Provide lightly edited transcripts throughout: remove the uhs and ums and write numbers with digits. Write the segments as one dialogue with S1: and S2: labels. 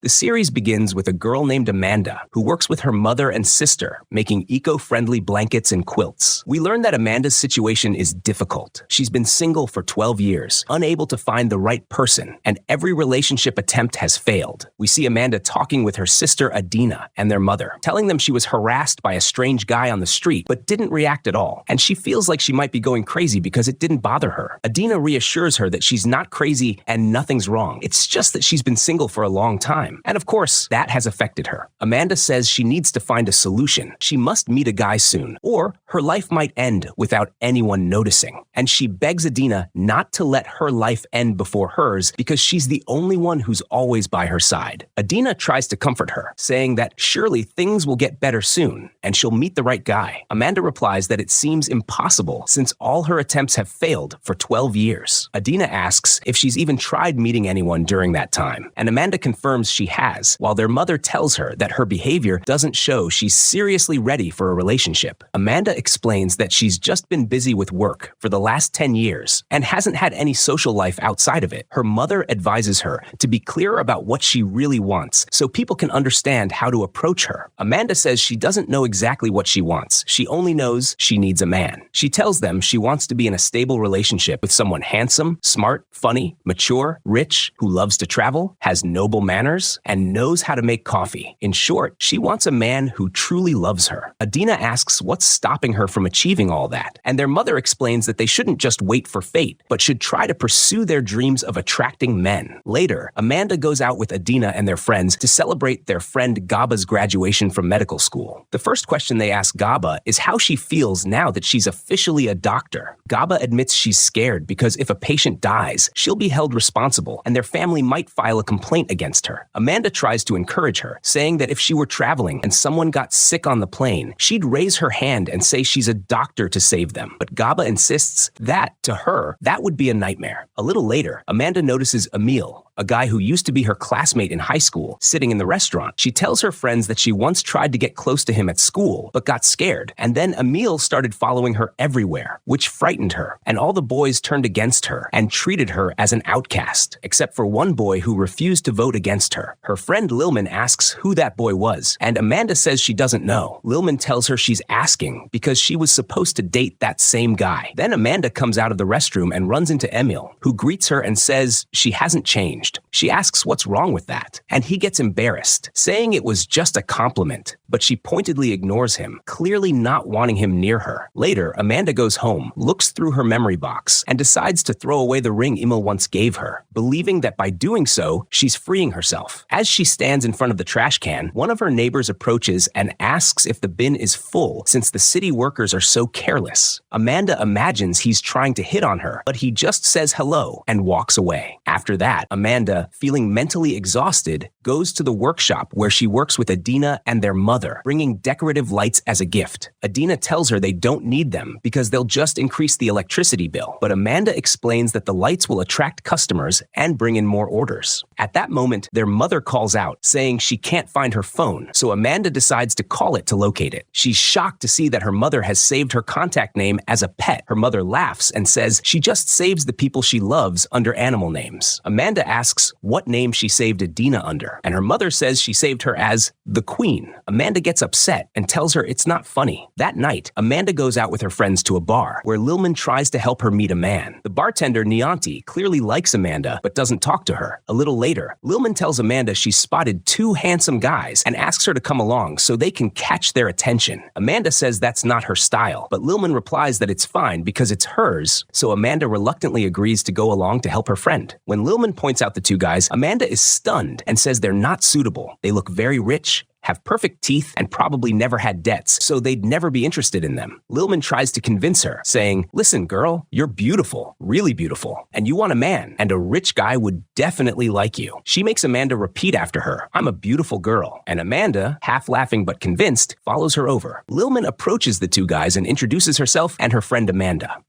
S1: The series begins with a girl named Amanda who works with her mother and sister making eco-friendly blankets and quilts. We learn that Amanda's situation is difficult. She's been single for 12 years, unable to find the right person, and every relationship attempt has failed. We see Amanda talking with her sister Adina and their mother, telling them she was harassed by a strange guy on the street but didn't react at all, and she feels like she might be going crazy because it didn't bother her. Adina reassures her that she's not crazy and nothing's wrong. It's just that she's been single for a long time. And of course, that has affected her. Amanda says she needs to find a solution. She must meet a guy soon, or her life might end without anyone noticing. And she begs Adina not to let her life end before hers because she's the only one who's always by her side. Adina tries to comfort her, saying that surely things will get better soon and she'll meet the right guy. Amanda replies that it seems impossible since all her attempts have failed for 12 years. Adina asks if she's even tried meeting anyone during that time, and Amanda confirms she has, while their mother tells her that her behavior doesn't show she's seriously ready for a relationship. Amanda explains that she's just been busy with work for the last 10 years and hasn't had any social life outside of it. Her mother advises her to be clear about what she really wants so people can understand how to approach her. Amanda says she doesn't know exactly what she wants. She only knows she needs a man. She tells them she wants to be in a stable relationship with someone handsome, smart, funny, mature, rich, who loves to travel, has noble manners, and knows how to make coffee. In short, she wants a man who truly loves her. Adina asks what's stopping her from achieving all that, and their mother explains that they shouldn't just wait for fate, but should try to pursue their dreams of attracting men. Later, Amanda goes out with Adina and their friends to celebrate their friend Gaba's graduation from medical school. The first question they ask Gaba is how she feels now that she's officially a doctor. Gaba admits she's scared because if a patient dies, she'll be held responsible and their family might file a complaint against her. Amanda tries to encourage her, saying that if she were traveling and someone got sick on the plane, she'd raise her hand and say she's a doctor to save them. But Gaba insists that, to her, that would be a nightmare. A little later, Amanda notices Emil, a guy who used to be her classmate in high school, sitting in the restaurant. She tells her friends that she once tried to get close to him at school, but got scared. And then Emil started following her everywhere, which frightened her. And all the boys turned against her and treated her as an outcast, except for one boy who refused to vote against her. Her friend Lilman asks who that boy was, and Amanda says she doesn't know. Lilman tells her she's asking because she was supposed to date that same guy. Then Amanda comes out of the restroom and runs into Emil, who greets her and says she hasn't changed. She asks what's wrong with that, and he gets embarrassed, saying it was just a compliment, but she pointedly ignores him, clearly not wanting him near her. Later, Amanda goes home, looks through her memory box, and decides to throw away the ring Emil once gave her, believing that by doing so, she's freeing herself. As she stands in front of the trash can, one of her neighbors approaches and asks if the bin is full since the city workers are so careless. Amanda imagines he's trying to hit on her, but he just says hello and walks away. After that, Amanda, feeling mentally exhausted, goes to the workshop where she works with Adina and their mother, bringing decorative lights as a gift. Adina tells her they don't need them because they'll just increase the electricity bill, but Amanda explains that the lights will attract customers and bring in more orders. At that moment, their mother calls out, saying she can't find her phone, so Amanda decides to call it to locate it. She's shocked to see that her mother has saved her contact name as a pet. Her mother laughs and says she just saves the people she loves under animal names. Amanda asks what name she saved Adina under, and her mother says she saved her as the Queen. Amanda gets upset and tells her it's not funny. That night, Amanda goes out with her friends to a bar where Lilman tries to help her meet a man. The bartender, Nianti, clearly likes Amanda but doesn't talk to her. A little later, Lilman tells Amanda she's spotted two handsome guys and asks her to come along so they can catch their attention. Amanda says that's not her style, but Lilman replies that it's fine because it's hers, so Amanda reluctantly agrees to go along to help her friend. When Lilman points out the two guys, Amanda is stunned and says they're not suitable. They look very rich, have perfect teeth, and probably never had debts, so they'd never be interested in them. Lilman tries to convince her, saying, "Listen, girl, you're beautiful, really beautiful, and you want a man, and a rich guy would definitely like you." She makes Amanda repeat after her, "I'm a beautiful girl," and Amanda, half laughing but convinced, follows her over. Lilman approaches the two guys and introduces herself and her friend Amanda.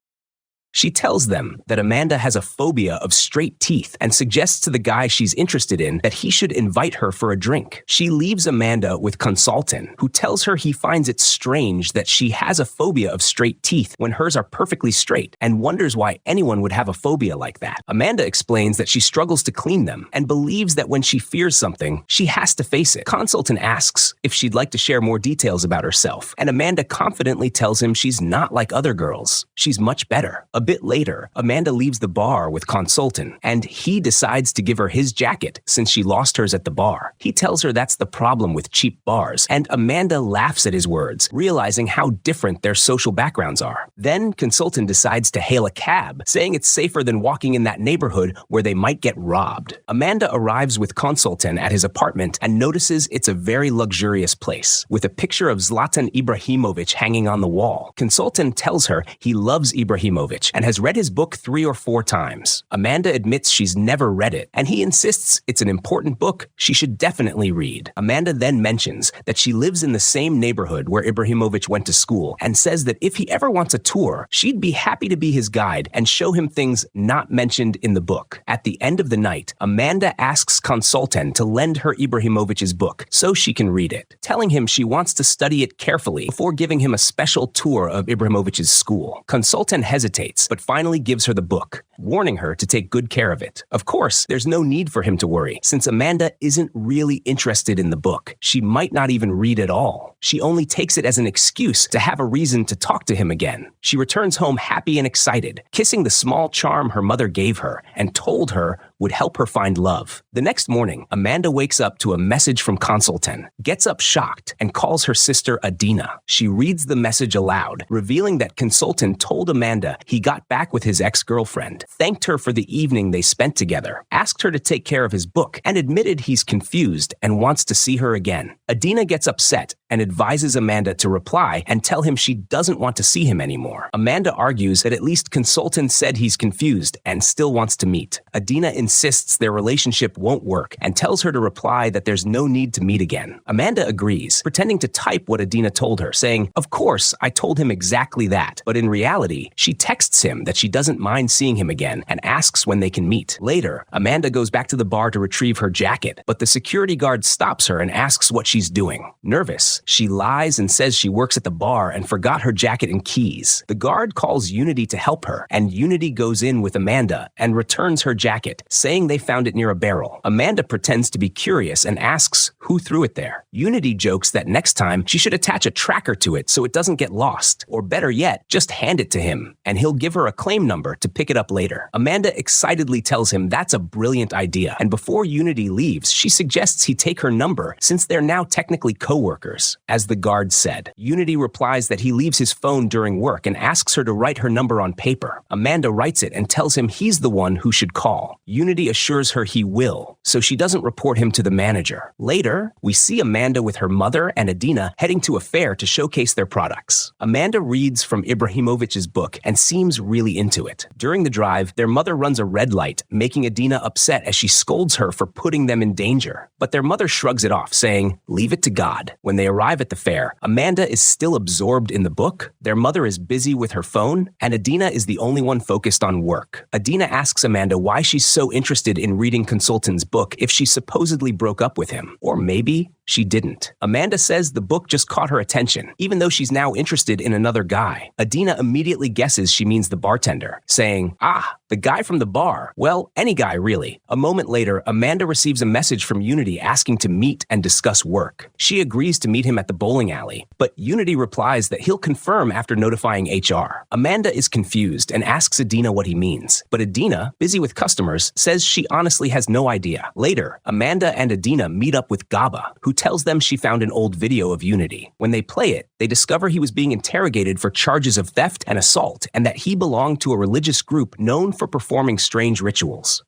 S1: She tells them that Amanda has a phobia of straight teeth and suggests to the guy she's interested in that he should invite her for a drink. She leaves Amanda with Consultant, who tells her he finds it strange that she has a phobia of straight teeth when hers are perfectly straight and wonders why anyone would have a phobia like that. Amanda explains that she struggles to clean them and believes that when she fears something, she has to face it. Consultant asks if she'd like to share more details about herself, and Amanda confidently tells him she's not like other girls. She's much better. A bit later, Amanda leaves the bar with Consultant, and he decides to give her his jacket since she lost hers at the bar. He tells her that's the problem with cheap bars, and Amanda laughs at his words, realizing how different their social backgrounds are. Then Consultant decides to hail a cab, saying it's safer than walking in that neighborhood where they might get robbed. Amanda arrives with Consultant at his apartment and notices it's a very luxurious place, with a picture of Zlatan Ibrahimovic hanging on the wall. Consultant tells her he loves Ibrahimovic and has read his book 3 or 4 times. Amanda admits she's never read it, and he insists it's an important book she should definitely read. Amanda then mentions that she lives in the same neighborhood where Ibrahimovic went to school and says that if he ever wants a tour, she'd be happy to be his guide and show him things not mentioned in the book. At the end of the night, Amanda asks Consultant to lend her Ibrahimovic's book so she can read it, telling him she wants to study it carefully before giving him a special tour of Ibrahimovic's school. Consultant hesitates, but finally gives her the book, warning her to take good care of it. Of course, there's no need for him to worry, since Amanda isn't really interested in the book. She might not even read at all. She only takes it as an excuse to have a reason to talk to him again. She returns home happy and excited, kissing the small charm her mother gave her and told her would help her find love. The next morning, Amanda wakes up to a message from Consultant, gets up shocked, and calls her sister Adina. She reads the message aloud, revealing that Consultant told Amanda he got back with his ex-girlfriend, thanked her for the evening they spent together, asked her to take care of his book, and admitted he's confused and wants to see her again. Adina gets upset and advises Amanda to reply and tell him she doesn't want to see him anymore. Amanda argues that at least Consultant said he's confused and still wants to meet. Adina insists their relationship won't work and tells her to reply that there's no need to meet again. Amanda agrees, pretending to type what Adina told her, saying, "Of course, I told him exactly that." But in reality, she texts him that she doesn't mind seeing him again and asks when they can meet. Later, Amanda goes back to the bar to retrieve her jacket, but the security guard stops her and asks what she's doing. Nervous, she lies and says she works at the bar and forgot her jacket and keys. The guard calls Unity to help her, and Unity goes in with Amanda and returns her jacket, saying they found it near a barrel. Amanda pretends to be curious and asks who threw it there. Unity jokes that next time she should attach a tracker to it so it doesn't get lost, or better yet, just hand it to him, and he'll give her a claim number to pick it up later. Amanda excitedly tells him that's a brilliant idea, and before Unity leaves, she suggests he take her number since they're now technically co-workers. As the guard said, Unity replies that he leaves his phone during work and asks her to write her number on paper. Amanda writes it and tells him he's the one who should call. Unity assures her he will, so she doesn't report him to the manager. Later, we see Amanda with her mother and Adina heading to a fair to showcase their products. Amanda reads from Ibrahimovic's book and seems really into it. During the drive, their mother runs a red light, making Adina upset as she scolds her for putting them in danger. But their mother shrugs it off, saying, "Leave it to God." When they arrive at the fair, Amanda is still absorbed in the book, their mother is busy with her phone, and Adina is the only one focused on work. Adina asks Amanda why she's so interested in reading Consultant's book if she supposedly broke up with him. Or maybe she didn't. Amanda says the book just caught her attention, even though she's now interested in another guy. Adina immediately guesses she means the bartender, saying, "Ah, the guy from the bar. Well, any guy, really." A moment later, Amanda receives a message from Unity asking to meet and discuss work. She agrees to meet him at the bowling alley, but Unity replies that he'll confirm after notifying HR. Amanda is confused and asks Adina what he means, but Adina, busy with customers, says she honestly has no idea. Later, Amanda and Adina meet up with Gaba, who tells them she found an old video of Unity. When they play it, they discover he was being interrogated for charges of theft and assault, and that he belonged to a religious group known for performing strange rituals.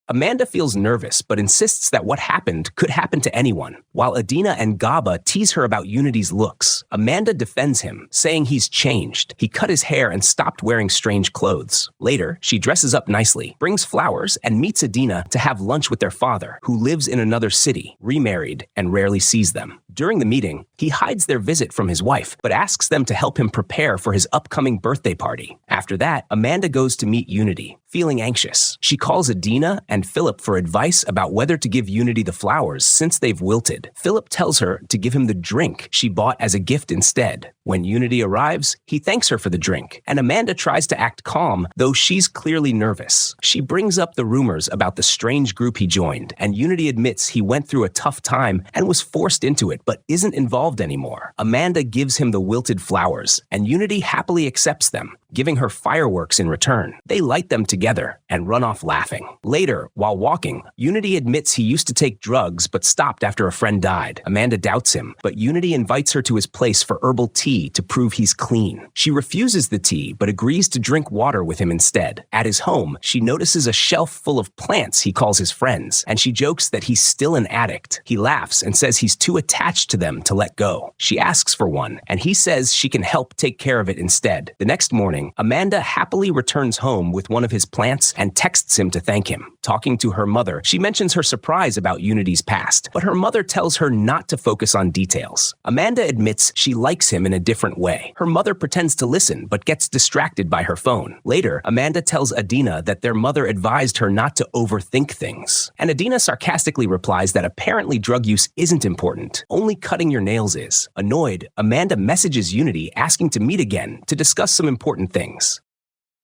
S1: Amanda feels nervous, but insists that what happened could happen to anyone, while Adina and Gaba tease her about Unity's looks. Amanda defends him, saying he's changed. He cut his hair and stopped wearing strange clothes. Later, she dresses up nicely, brings flowers, and meets Adina to have lunch with their father, who lives in another city, remarried, and rarely sees them. During the meeting, he hides their visit from his wife, but asks them to help him prepare for his upcoming birthday party. After that, Amanda goes to meet Unity, feeling anxious. She calls Adina and Philip for advice about whether to give Unity the flowers since they've wilted. Philip tells her to give him the drink she bought as a gift instead. When Unity arrives, he thanks her for the drink, and Amanda tries to act calm, though she's clearly nervous. She brings up the rumors about the strange group he joined, and Unity admits he went through a tough time and was forced into it, but isn't involved anymore. Amanda gives him the wilted flowers, and Unity happily accepts them, giving her fireworks in return. They light them together and run off laughing. Later, while walking, Unity admits he used to take drugs but stopped after a friend died. Amanda doubts him, but Unity invites her to his place for herbal tea to prove he's clean. She refuses the tea but agrees to drink water with him instead. At his home, she notices a shelf full of plants he calls his friends, and she jokes that he's still an addict. He laughs and says he's too attached to them to let go. She asks for one, and he says she can help take care of it instead. The next morning, Amanda happily returns home with one of his plants and texts him to thank him. Talking to her mother, she mentions her surprise about Unity's past, but her mother tells her not to focus on details. Amanda admits she likes him in a different way. Her mother pretends to listen, but gets distracted by her phone. Later, Amanda tells Adina that their mother advised her not to overthink things. And Adina sarcastically replies that apparently drug use isn't important, only cutting your nails is. Annoyed, Amanda messages Unity asking to meet again to discuss some important things.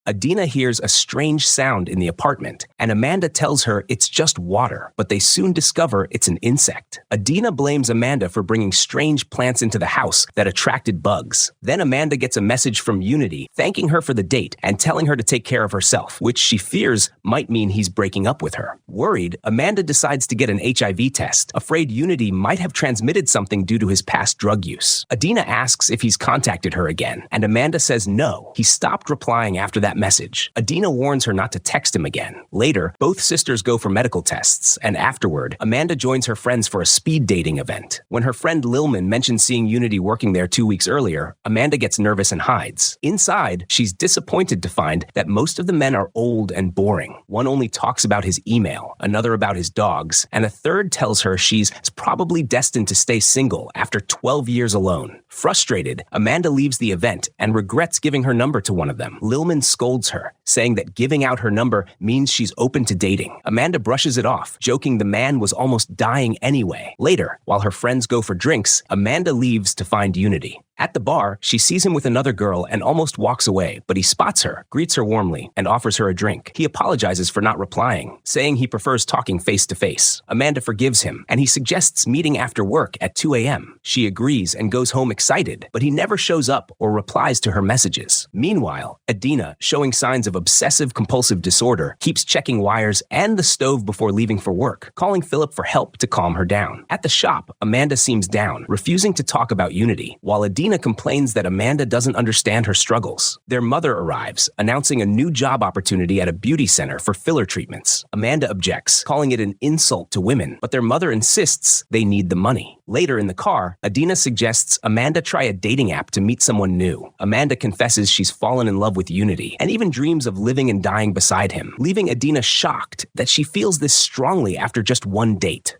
S1: Adina hears a strange sound in the apartment, and Amanda tells her it's just water, but they soon discover it's an insect. Adina blames Amanda for bringing strange plants into the house that attracted bugs. Then Amanda gets a message from Unity thanking her for the date and telling her to take care of herself, which she fears might mean he's breaking up with her. Worried, Amanda decides to get an HIV test, afraid Unity might have transmitted something due to his past drug use. Adina asks if he's contacted her again, and Amanda says no. He stopped replying after that message. Adina warns her not to text him again. Later, both sisters go for medical tests, and afterward, Amanda joins her friends for a speed dating event. When her friend Lilman mentions seeing Unity working there 2 weeks earlier, Amanda gets nervous and hides. Inside, she's disappointed to find that most of the men are old and boring. One only talks about his email, another about his dogs, and a third tells her she's probably destined to stay single after 12 years alone. Frustrated, Amanda leaves the event and regrets giving her number to one of them. Lilman scolds her, saying that giving out her number means she's open to dating. Amanda brushes it off, joking the man was almost dying anyway. Later, while her friends go for drinks, Amanda leaves to find Unity. At the bar, she sees him with another girl and almost walks away, but he spots her, greets her warmly, and offers her a drink. He apologizes for not replying, saying he prefers talking face to face. Amanda forgives him, and he suggests meeting after work at 2 a.m. She agrees and goes home excited, but he never shows up or replies to her messages. Meanwhile, Adina, showing signs of obsessive-compulsive disorder, keeps checking wires and the stove before leaving for work, calling Philip for help to calm her down. At the shop, Amanda seems down, refusing to talk about Unity, while Adina complains that Amanda doesn't understand her struggles. Their mother arrives, announcing a new job opportunity at a beauty center for filler treatments. Amanda objects, calling it an insult to women, but their mother insists they need the money. Later in the car, Adina suggests Amanda try a dating app to meet someone new. Amanda confesses she's fallen in love with Unity and even dreams of living and dying beside him, leaving Adina shocked that she feels this strongly after just one date.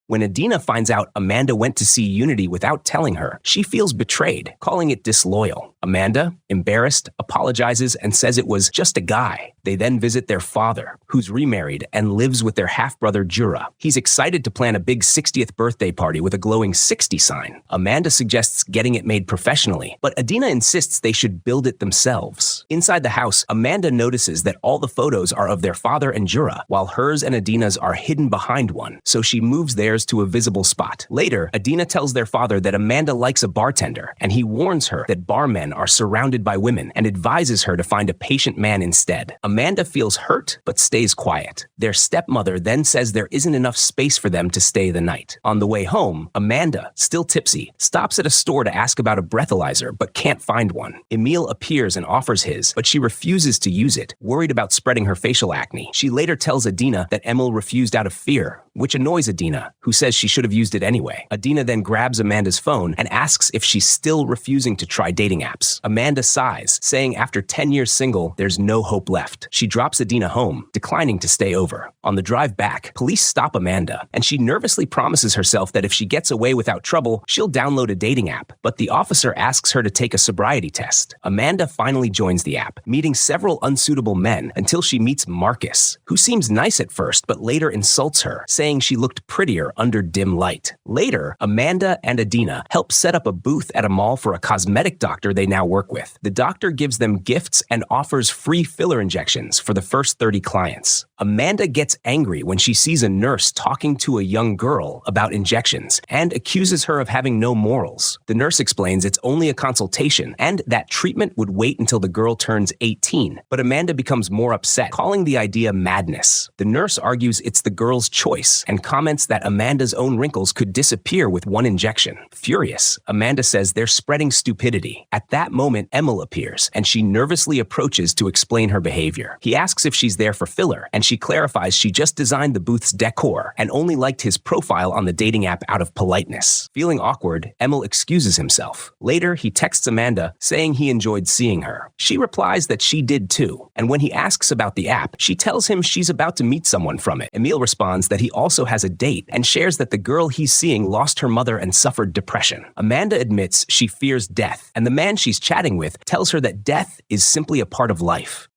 S1: When Adina finds out Amanda went to see Unity without telling her, she feels betrayed, calling it disloyal. Amanda, embarrassed, apologizes and says it was just a guy. They then visit their father, who's remarried and lives with their half-brother Jura. He's excited to plan a big 60th birthday party with a glowing 60 sign. Amanda suggests getting it made professionally, but Adina insists they should build it themselves. Inside the house, Amanda notices that all the photos are of their father and Jura, while hers and Adina's are hidden behind one, so she moves theirs to a visible spot. Later, Adina tells their father that Amanda likes a bartender, and he warns her that barmen are surrounded by women and advises her to find a patient man instead. Amanda feels hurt, but stays quiet. Their stepmother then says there isn't enough space for them to stay the night. On the way home, Amanda, still tipsy, stops at a store to ask about a breathalyzer, but can't find one. Emil appears and offers his, but she refuses to use it, worried about spreading her facial acne. She later tells Adina that Emil refused out of fear, which annoys Adina, who says she should have used it anyway. Adina then grabs Amanda's phone and asks if she's still refusing to try dating apps. lips. Amanda sighs, saying after 10 years single, there's no hope left. She drops Adina home, declining to stay over. On the drive back, police stop Amanda, and she nervously promises herself that if she gets away without trouble, she'll download a dating app. But the officer asks her to take a sobriety test. Amanda finally joins the app, meeting several unsuitable men until she meets Marcus, who seems nice at first but later insults her, saying she looked prettier under dim light. Later, Amanda and Adina help set up a booth at a mall for a cosmetic doctor they now work with. The doctor gives them gifts and offers free filler injections for the first 30 clients. Amanda gets angry when she sees a nurse talking to a young girl about injections and accuses her of having no morals. The nurse explains it's only a consultation and that treatment would wait until the girl turns 18, but Amanda becomes more upset, calling the idea madness. The nurse argues it's the girl's choice and comments that Amanda's own wrinkles could disappear with one injection. Furious, Amanda says they're spreading stupidity. At that moment, Emil appears, and she nervously approaches to explain her behavior. He asks if she's there for filler, and she clarifies she just designed the booth's decor and only liked his profile on the dating app out of politeness. Feeling awkward, Emil excuses himself. Later, he texts Amanda, saying he enjoyed seeing her. She replies that she did too, and when he asks about the app, she tells him she's about to meet someone from it. Emil responds that he also has a date and shares that the girl he's seeing lost her mother and suffered depression. Amanda admits she fears death, and the man she's chatting with tells her that death is simply a part of life.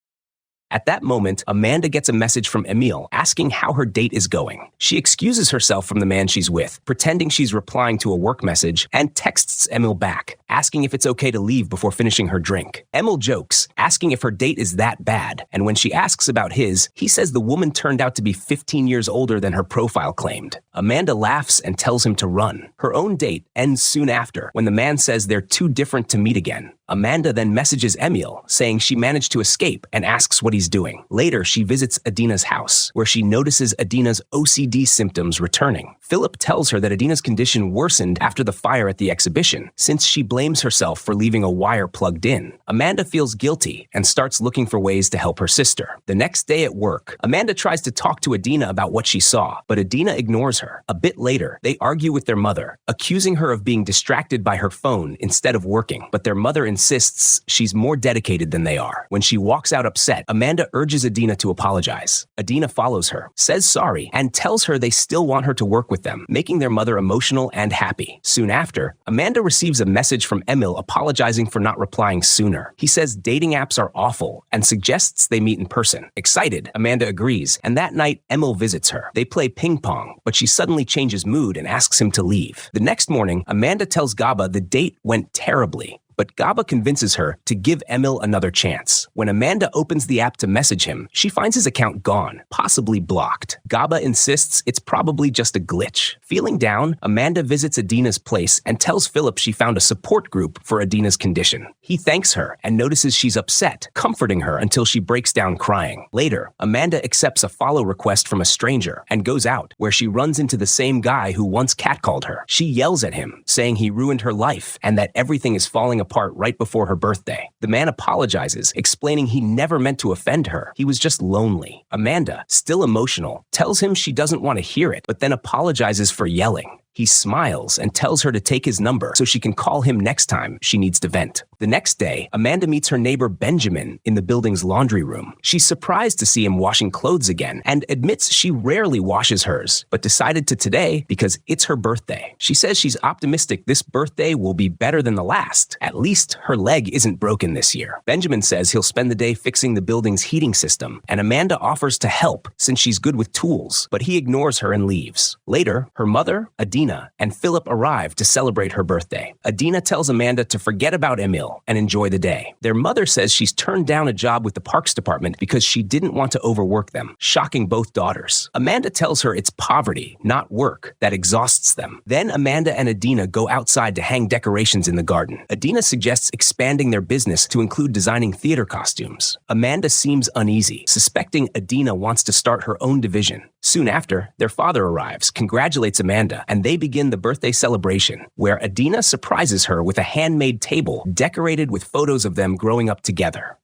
S1: At that moment, Amanda gets a message from Emil asking how her date is going. She excuses herself from the man she's with, pretending she's replying to a work message, and texts Emil back, asking if it's okay to leave before finishing her drink. Emil jokes, asking if her date is that bad, and when she asks about his, he says the woman turned out to be 15 years older than her profile claimed. Amanda laughs and tells him to run. Her own date ends soon after, when the man says they're too different to meet again. Amanda then messages Emil, saying she managed to escape and asks what he's doing. Later, she visits Adina's house, where she notices Adina's OCD symptoms returning. Philip tells her that Adina's condition worsened after the fire at the exhibition, since she blames herself for leaving a wire plugged in. Amanda feels guilty and starts looking for ways to help her sister. The next day at work, Amanda tries to talk to Adina about what she saw, but Adina ignores her. A bit later, they argue with their mother, accusing her of being distracted by her phone instead of working, but their mother insists she's more dedicated than they are. When she walks out upset, Amanda urges Adina to apologize. Adina follows her, says sorry, and tells her they still want her to work with them, making their mother emotional and happy. Soon after, Amanda receives a message from Emil apologizing for not replying sooner. He says dating apps are awful and suggests they meet in person. Excited, Amanda agrees, and that night, Emil visits her. They play ping pong, but she suddenly changes mood and asks him to leave. The next morning, Amanda tells Gaba the date went terribly, but Gaba convinces her to give Emil another chance. When Amanda opens the app to message him, she finds his account gone, possibly blocked. Gaba insists it's probably just a glitch. Feeling down, Amanda visits Adina's place and tells Philip she found a support group for Adina's condition. He thanks her and notices she's upset, comforting her until she breaks down crying. Later, Amanda accepts a follow request from a stranger and goes out, where she runs into the same guy who once catcalled her. She yells at him, saying he ruined her life and that everything is falling apart right before her birthday. The man apologizes, explaining he never meant to offend her. He was just lonely. Amanda, still emotional, tells him she doesn't want to hear it, but then apologizes for yelling. He smiles and tells her to take his number so she can call him next time she needs to vent. The next day, Amanda meets her neighbor Benjamin in the building's laundry room. She's surprised to see him washing clothes again and admits she rarely washes hers, but decided to today because it's her birthday. She says she's optimistic this birthday will be better than the last. At least her leg isn't broken this year. Benjamin says he'll spend the day fixing the building's heating system, and Amanda offers to help since she's good with tools, but he ignores her and leaves. Later, her mother, Adina, and Philip arrive to celebrate her birthday. Adina tells Amanda to forget about Emil and enjoy the day. Their mother says she's turned down a job with the parks department because she didn't want to overwork them, shocking both daughters. Amanda tells her it's poverty, not work, that exhausts them. Then Amanda and Adina go outside to hang decorations in the garden. Adina suggests expanding their business to include designing theater costumes. Amanda seems uneasy, suspecting Adina wants to start her own division. Soon after, their father arrives, congratulates Amanda, and they begin the birthday celebration, where Adina surprises her with a handmade table decorated with photos of them growing up together.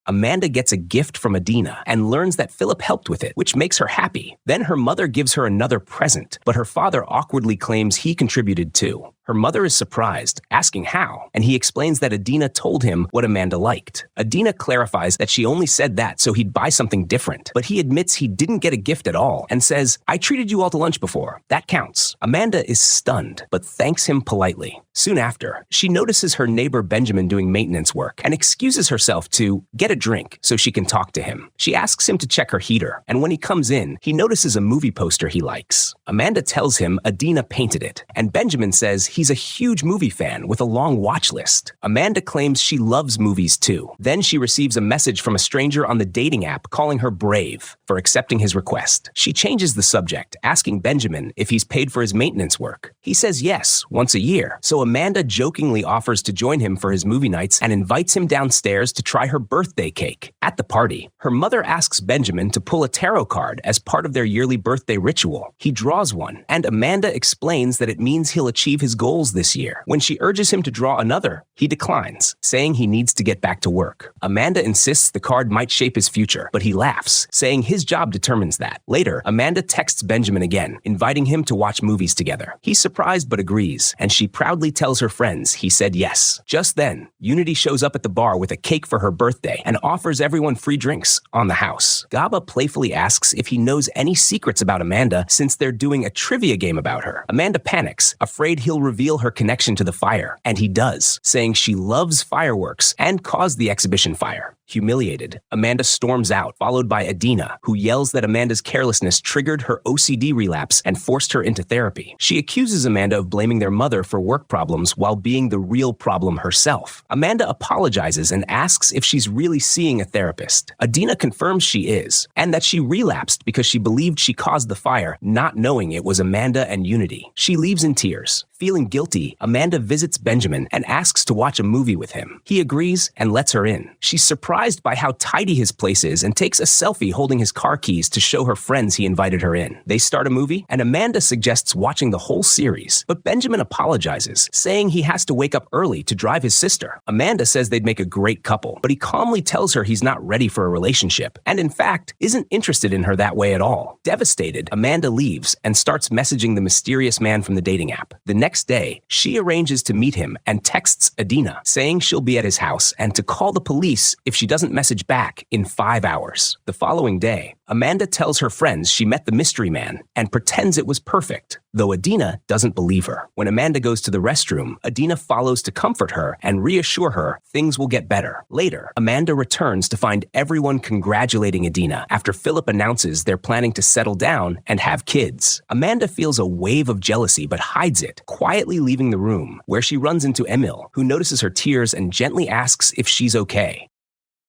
S1: Amanda gets a gift from Adina and learns that Philip helped with it, which makes her happy. Then her mother gives her another present, but her father awkwardly claims he contributed too. Her mother is surprised, asking how, and he explains that Adina told him what Amanda liked. Adina clarifies that she only said that so he'd buy something different, but he admits he didn't get a gift at all and says, "I treated you all to lunch before. That counts." Amanda is stunned, but thanks him politely. Soon after, she notices her neighbor Benjamin doing maintenance work and excuses herself to get a drink so she can talk to him. She asks him to check her heater, and when he comes in, he notices a movie poster he likes. Amanda tells him Adina painted it, and Benjamin says he's a huge movie fan with a long watch list. Amanda claims she loves movies too. Then she receives a message from a stranger on the dating app calling her brave for accepting his request. She changes the subject, asking Benjamin if he's paid for his maintenance work. He says yes, once a year, so Amanda jokingly offers to join him for his movie nights and invites him downstairs to try her birthday cake. At the party, her mother asks Benjamin to pull a tarot card as part of their yearly birthday ritual. He draws one, and Amanda explains that it means he'll achieve his goals this year. When she urges him to draw another, he declines, saying he needs to get back to work. Amanda insists the card might shape his future, but he laughs, saying his job determines that. Later, Amanda texts Benjamin again, inviting him to watch movies together. He's surprised but agrees, and she proudly tells her friends he said yes. Just then, Unity shows up at the bar with a cake for her birthday and offers everyone free drinks on the house. Gaba playfully asks if he knows any secrets about Amanda since they're doing a trivia game about her. Amanda panics, afraid he'll reveal her connection to the fire, and he does, saying she loves fireworks and caused the exhibition fire. Humiliated, Amanda storms out, followed by Adina, who yells that Amanda's carelessness triggered her OCD relapse and forced her into therapy. She accuses Amanda of blaming their mother for work problems while being the real problem herself. Amanda apologizes and asks if she's really seeing a therapist. Adina confirms she is, and that she relapsed because she believed she caused the fire, not knowing it was Amanda and Unity. She leaves in tears. Feeling guilty, Amanda visits Benjamin and asks to watch a movie with him. He agrees and lets her in. She's surprised by how tidy his place is and takes a selfie holding his car keys to show her friends he invited her in. They start a movie, and Amanda suggests watching the whole series, but Benjamin apologizes, saying he has to wake up early to drive his sister. Amanda says they'd make a great couple, but he calmly tells her he's not ready for a relationship, and in fact, isn't interested in her that way at all. Devastated, Amanda leaves and starts messaging the mysterious man from the dating app. The next day, she arranges to meet him and texts Adina, saying she'll be at his house and to call the police if she doesn't message back in 5 hours. The following day, Amanda tells her friends she met the mystery man and pretends it was perfect, though Adina doesn't believe her. When Amanda goes to the restroom, Adina follows to comfort her and reassure her things will get better. Later, Amanda returns to find everyone congratulating Adina after Philip announces they're planning to settle down and have kids. Amanda feels a wave of jealousy but hides it, quietly leaving the room, where she runs into Emil, who notices her tears and gently asks if she's okay.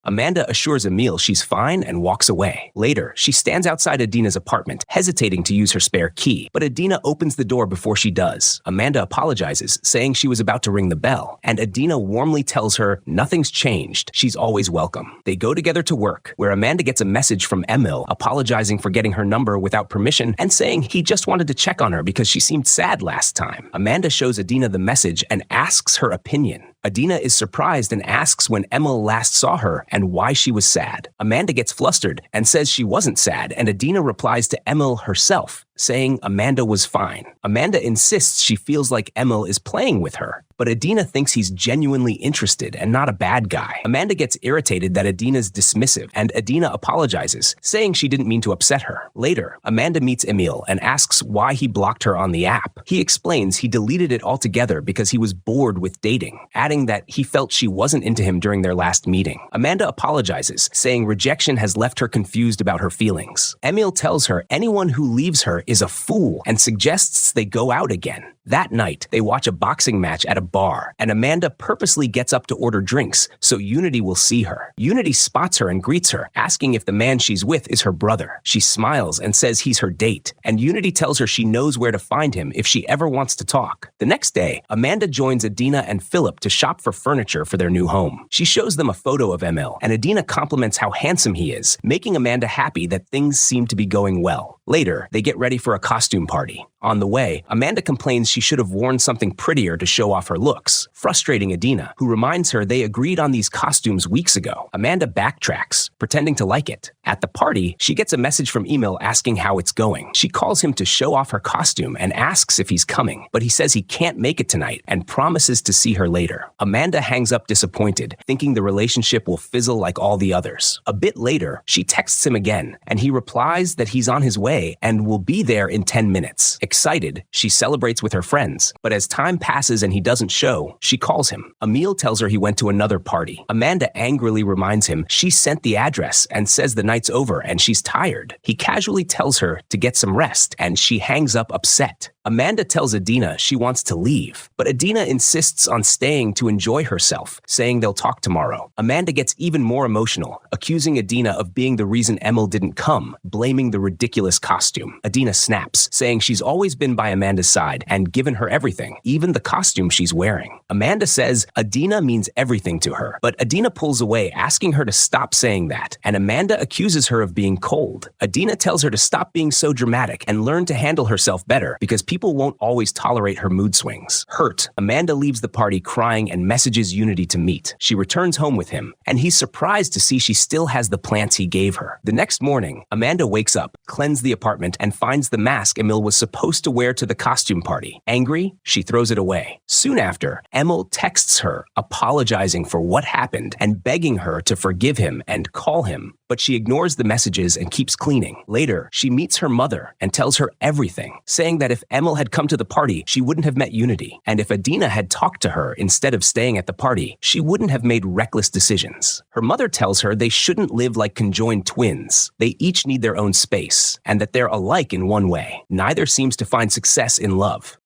S1: Amanda assures Emil she's fine and walks away. Later, she stands outside Adina's apartment, hesitating to use her spare key, but Adina opens the door before she does. Amanda apologizes, saying she was about to ring the bell, and Adina warmly tells her nothing's changed, she's always welcome. They go together to work, where Amanda gets a message from Emil apologizing for getting her number without permission and saying he just wanted to check on her because she seemed sad last time. Amanda shows Adina the message and asks her opinion. Adina is surprised and asks when Emil last saw her and why she was sad. Amanda gets flustered and says she wasn't sad, and Adina replies to Emil herself, saying Amanda was fine. Amanda insists she feels like Emil is playing with her, but Adina thinks he's genuinely interested and not a bad guy. Amanda gets irritated that Adina's dismissive, and Adina apologizes, saying she didn't mean to upset her. Later, Amanda meets Emil and asks why he blocked her on the app. He explains he deleted it altogether because he was bored with dating, adding that he felt she wasn't into him during their last meeting. Amanda apologizes, saying rejection has left her confused about her feelings. Emil tells her anyone who leaves her is a fool and suggests they go out again. That night, they watch a boxing match at a bar, and Amanda purposely gets up to order drinks so Unity will see her. Unity spots her and greets her, asking if the man she's with is her brother. She smiles and says he's her date, and Unity tells her she knows where to find him if she ever wants to talk. The next day, Amanda joins Adina and Philip to shop for furniture for their new home. She shows them a photo of Emil, and Adina compliments how handsome he is, making Amanda happy that things seem to be going well. Later, they get ready for a costume party. On the way, Amanda complains she should have worn something prettier to show off her looks, frustrating Adina, who reminds her they agreed on these costumes weeks ago. Amanda backtracks, pretending to like it. At the party, she gets a message from Emil asking how it's going. She calls him to show off her costume and asks if he's coming, but he says he can't make it tonight and promises to see her later. Amanda hangs up disappointed, thinking the relationship will fizzle like all the others. A bit later, she texts him again, and he replies that he's on his way and will be there in 10 minutes. Excited, she celebrates with her friends, but as time passes and he doesn't show, she calls him. Emil tells her he went to another party. Amanda angrily reminds him she sent the address and says the night's over and she's tired. He casually tells her to get some rest, and she hangs up upset. Amanda tells Adina she wants to leave, but Adina insists on staying to enjoy herself, saying they'll talk tomorrow. Amanda gets even more emotional, accusing Adina of being the reason Emil didn't come, blaming the ridiculous costume. Adina snaps, saying she's always been by Amanda's side and given her everything, even the costume she's wearing. Amanda says Adina means everything to her, but Adina pulls away, asking her to stop saying that, and Amanda accuses her of being cold. Adina tells her to stop being so dramatic and learn to handle herself better, because people won't always tolerate her mood swings. Hurt, Amanda leaves the party crying and messages Unity to meet. She returns home with him, and he's surprised to see she still has the plants he gave her. The next morning, Amanda wakes up, cleans the apartment, and finds the mask Emil was supposed to wear to the costume party. Angry, she throws it away. Soon after, Emil texts her, apologizing for what happened and begging her to forgive him and call him, but she ignores the messages and keeps cleaning. Later, she meets her mother and tells her everything, saying that if Emil had come to the party, she wouldn't have met Unity, and if Adina had talked to her instead of staying at the party, she wouldn't have made reckless decisions. Her mother tells her they shouldn't live like conjoined twins. They each need their own space, and that they're alike in one way. Neither seems to find success in love.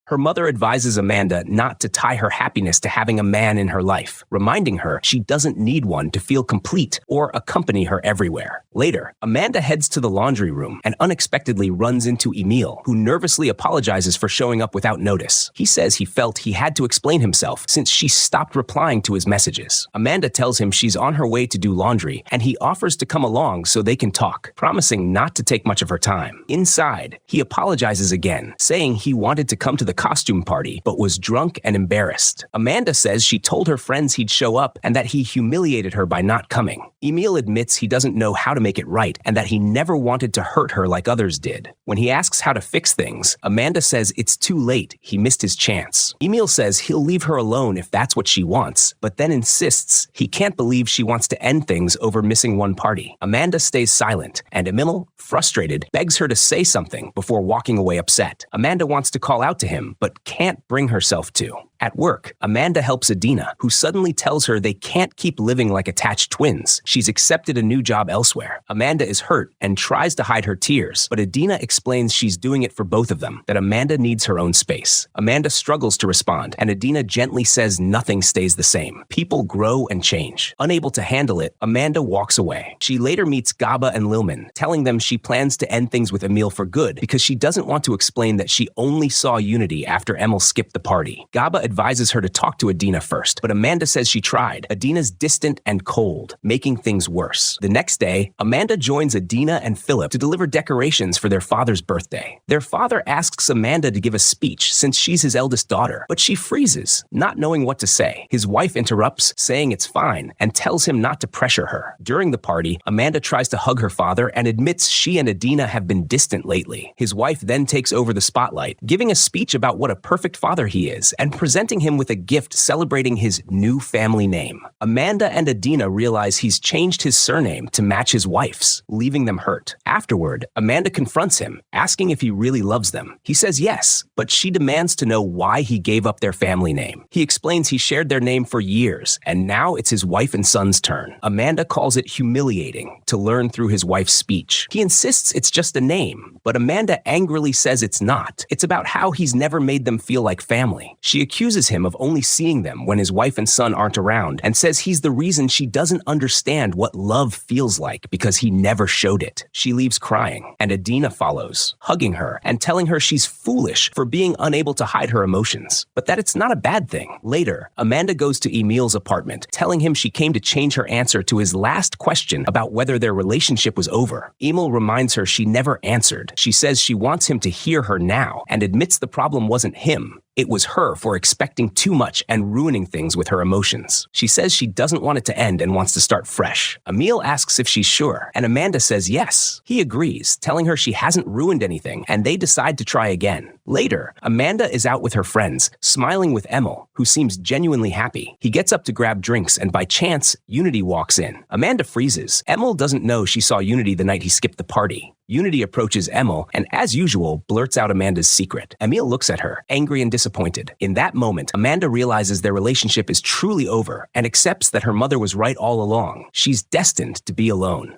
S1: Her mother advises Amanda not to tie her happiness to having a man in her life, reminding her she doesn't need one to feel complete or accompany her everywhere. Later, Amanda heads to the laundry room and unexpectedly runs into Emil, who nervously apologizes for showing up without notice. He says he felt he had to explain himself since she stopped replying to his messages. Amanda tells him she's on her way to do laundry, and he offers to come along so they can talk, promising not to take much of her time. Inside, he apologizes again, saying he wanted to come to the costume party, but was drunk and embarrassed. Amanda says she told her friends he'd show up and that he humiliated her by not coming. Emil admits he doesn't know how to make it right and that he never wanted to hurt her like others did. When he asks how to fix things, Amanda says it's too late, he missed his chance. Emil says he'll leave her alone if that's what she wants, but then insists he can't believe she wants to end things over missing one party. Amanda stays silent, and Emil, frustrated, begs her to say something before walking away upset. Amanda wants to call out to him, but can't bring herself to. At work, Amanda helps Adina, who suddenly tells her they can't keep living like attached twins. She's accepted a new job elsewhere. Amanda is hurt and tries to hide her tears, but Adina explains she's doing it for both of them, that Amanda needs her own space. Amanda struggles to respond, and Adina gently says nothing stays the same. People grow and change. Unable to handle it, Amanda walks away. She later meets Gaba and Lilman, telling them she plans to end things with Emil for good because she doesn't want to explain that she only saw Unity after Emil skipped the party. Gaba advises her to talk to Adina first, but Amanda says she tried. Adina's distant and cold, making things worse. The next day, Amanda joins Adina and Philip to deliver decorations for their father's birthday. Their father asks Amanda to give a speech since she's his eldest daughter, but she freezes, not knowing what to say. His wife interrupts, saying it's fine, and tells him not to pressure her. During the party, Amanda tries to hug her father and admits she and Adina have been distant lately. His wife then takes over the spotlight, giving a speech about what a perfect father he is, and presenting him with a gift celebrating his new family name. Amanda and Adina realize he's changed his surname to match his wife's, leaving them hurt. Afterward, Amanda confronts him, asking if he really loves them. He says yes, but she demands to know why he gave up their family name. He explains he shared their name for years, and now it's his wife and son's turn. Amanda calls it humiliating to learn through his wife's speech. He insists it's just a name, but Amanda angrily says it's not. It's about how he's never never made them feel like family. She accuses him of only seeing them when his wife and son aren't around and says he's the reason she doesn't understand what love feels like because he never showed it. She leaves crying, and Adina follows, hugging her and telling her she's foolish for being unable to hide her emotions, but that it's not a bad thing. Later, Amanda goes to Emil's apartment, telling him she came to change her answer to his last question about whether their relationship was over. Emil reminds her she never answered. She says she wants him to hear her now and admits the problem wasn't him. It was her for expecting too much and ruining things with her emotions. She says she doesn't want it to end and wants to start fresh. Emil asks if she's sure, and Amanda says yes. He agrees, telling her she hasn't ruined anything, and they decide to try again. Later, Amanda is out with her friends, smiling with Emil, who seems genuinely happy. He gets up to grab drinks, and by chance, Unity walks in. Amanda freezes. Emil doesn't know she saw Unity the night he skipped the party. Unity approaches Emil and, as usual, blurts out Amanda's secret. Emil looks at her, angry and disappointed. In that moment, Amanda realizes their relationship is truly over and accepts that her mother was right all along. She's destined to be alone.